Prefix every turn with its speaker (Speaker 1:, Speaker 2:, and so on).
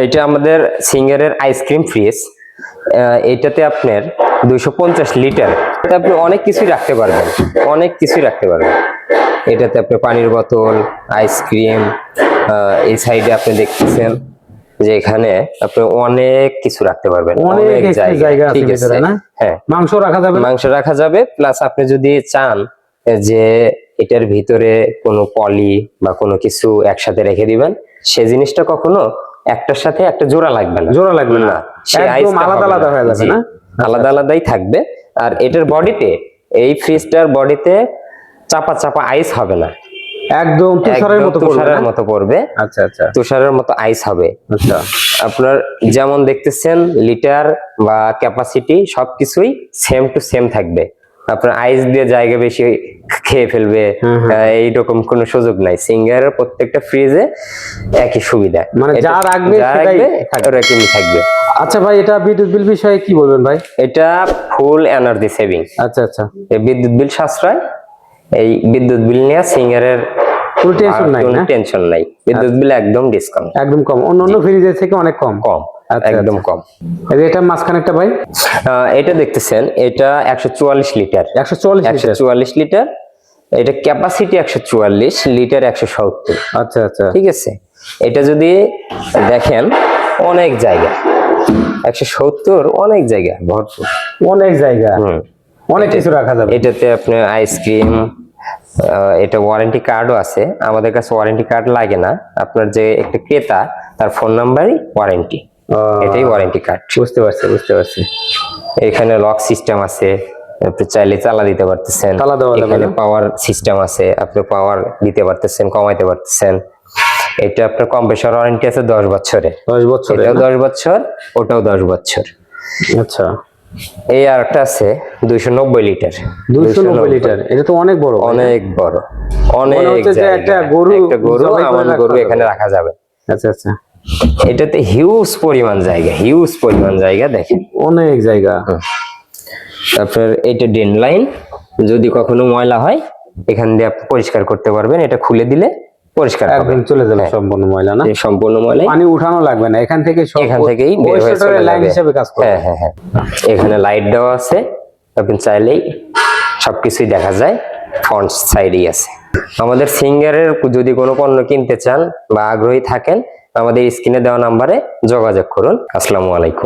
Speaker 1: এটা আমাদের সিঙ্গারের আইসক্রিম ফ্রিজ। এইটাতে আপনার 250 লিটার, আপনি অনেক কিছুই রাখতে পারবেন, অনেক কিছুই রাখতে পারবেন। এটাতে আপনি পানির বোতল, আইসক্রিম, এই সাইডে আপনি দেখতেছেন যে এখানে আপনি অনেক কিছু রাখতে পারবেন, অনেক জায়গা ঠিক আছে। হ্যাঁ, মাংস রাখা যাবে, মাংস রাখা যাবে। প্লাস আপনি যদি চান যে এটার ভিতরে কোনো পলি বা কোনো কিছু একসাথে রেখে দিবেন, সে জিনিসটা কখনো একটার সাথে একটা জোড়া লাগবে না, জোড়া লাগবে না, একদম আলাদা আলাদা হয়ে যাবে না, আলাদা আলাদাই থাকবে। আর এটার বডিতে, এই ফ্রিজটার বডিতে চাপা চাপা আইস হবে না, একদম তুষারের মতো পড়বে। আচ্ছা আচ্ছা, তুষারের মতো আইস হবে। আচ্ছা, আপনার যেমন দেখতেছেন লিটার বা ক্যাপাসিটি সবকিছুই সেম টু সেম থাকবে। আপনার আইস দিয়ে জায়গা বেশি খেয়ে ফেলবে এইরকম কোনো সুযোগ নাই। সিঙ্গারের প্রত্যেকটা ফ্রিজে একই সুবিধা, মানে যা রাখবে ওরকমই থাকবে। আচ্ছা ভাই, এটা বিদ্যুৎ বিল বিষয়ে কি বলবেন ভাই? এটা ফুল এনার্জি সেভিং। আচ্ছা আচ্ছা, বিদ্যুৎ বিল সাশ্রয়। এই বিদ্যুৎ বিল নিয়ে সিঙ্গারের কোনো টেনশন নাই, কোনো টেনশন নাই। বিদ্যুৎ বিল একদম ডিসকাউন্ট, একদম কম, অন্যান্য ফ্রিজের থেকে অনেক কম, একদম কম। এটা মাঝখানেরটা ভাই, এটা দেখতেছেন, এটা 144 লিটার, 144 লিটার। এটা ক্যাপাসিটি 144, লিটার 170। আচ্ছা আচ্ছা, ঠিক আছে। এটা যদি দেখেন অনেক জায়গা, 170 অনেক জায়গা, ভরপুর অনেক জায়গা, অনেক কিছু রাখা যাবে। এটাতে আপনি আইসক্রিম, এটা ওয়ারেন্টি কার্ডও আছে। আমাদের কাছে ওয়ারেন্টি কার্ড লাগে না, আপনার যে একটা ক্রেতা তার ফোন নাম্বারই ওয়ারেন্টি, এটাই ওয়ারেন্টি কার্ড। বুঝতে পারছি, বুঝতে পারছি। এখানে লক সিস্টেম আছে, আপনি চাইলে চালা দিতে পারতেছেন। এখানে পাওয়ার সিস্টেম আছে, আপনি পাওয়ার দিতে পারতেছেন, কমাইতে পারতেছেন। এটা আপনার কম্প্রেসর ওয়ারেন্টি আছে 10 বছরে, 10 বছর, এটাও 10 বছর, ওটাও 10 বছর। আচ্ছা, এই আরেকটা আছে 290 লিটার, 290 লিটার। এটা তো অনেক বড়, অনেক বড়, অনেক একটা গরু, আমন গরু এখানে রাখা যাবে। আচ্ছা আচ্ছা, এটাতে হিউজ পরিমাণ জায়গা, হিউজ পরিমাণ জায়গা, দেখেন অনেক জায়গা। তারপর এটা ড্রেন লাইন, যদি কখনো ময়লা হয় এখান দিয়ে আপনি পরিষ্কার করতে পারবেন। এটা খুলে দিলে পরিষ্কার একদম চলে যাবে, সম্পূর্ণ ময়লা না, সম্পূর্ণ ময়লা, পানি উঠানো লাগবে না, এখান থেকে এখান থেকেই বের হয়ে চলে যাবে, লাইন হিসেবে কাজ করে। হ্যাঁ হ্যাঁ হ্যাঁ, এখানে লাইট দেওয়া আছে, আপনি চাইলেই সবকিছুই দেখা যায়, ফ্রন্ট সাইডেই আছে। আমাদের সিঙ্গারের যদি কোনো পণ্য কিনতে চান বা আগ্রহী থাকেন, আমাদের স্ক্রিনে দেওয়া নাম্বারে যোগাযোগ করুন। আসসালামু আলাইকুম।